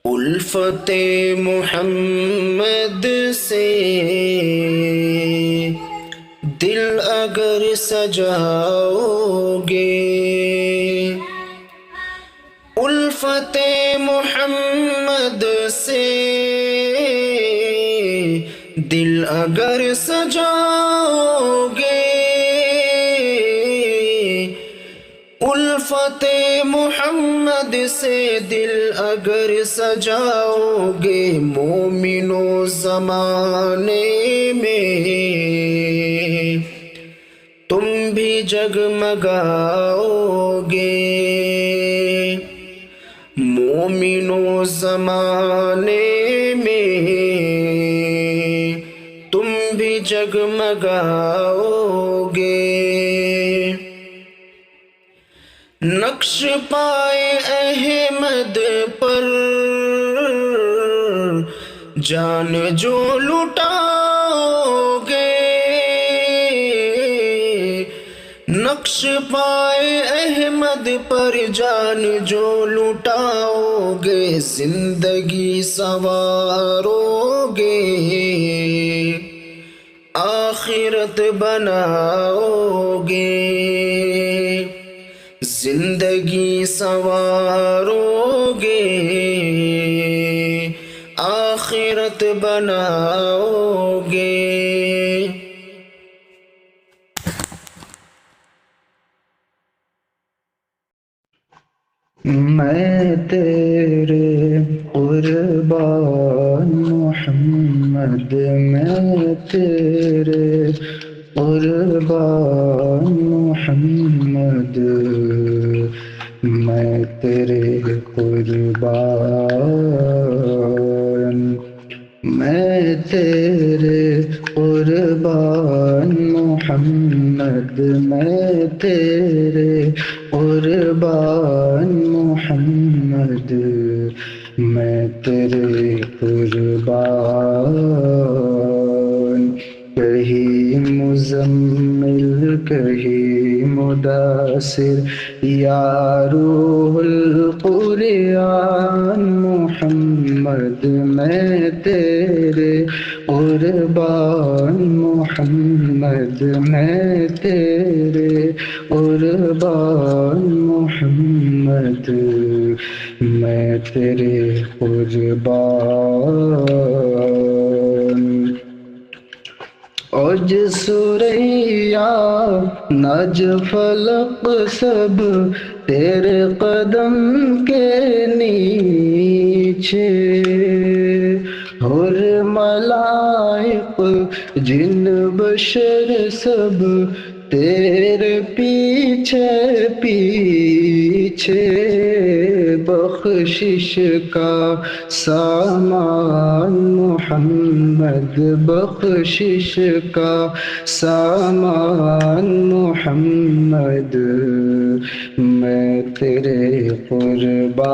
الفت محمد سے دل اگر سجاؤ گے، الفت محمد سے دل اگر سجاؤ گے، الفت محمد سے دل اگر سجاؤ گے، مومنو زمانے میں تم بھی جگمگاؤ گے، مومنو زمانے میں تم بھی جگمگاؤ گے۔ نقش پائے احمد پر جان جو لٹاؤ گے، نقش پائے احمد پر جان جو لٹاؤ گے، زندگی سنوارو گے، آخرت بناؤ گے، زندگی سنوارو گے، آخرت بناؤ گے۔ میں تیرے قربان محمد، میں تیرے قربان محمد، میں تیرے قربان، میں تیرے قربان محمد، میں تیرے قربان محمد، میں تیرے قربان، کہیں مزمل کہیں مدثر، یا روح القرآن محمد، میں تیرے قربان محمد، میں تیرے قربان محمد، میں تیرے قربان۔ اوج سریا نج فلق سب تیرے قدم کے نیچے، حور ملائک جن بشر سب تیرے پیچھے پیچھے، بخشش کا سامان محمد، بخشش کا سامان محمد، میں تیرے قربان۔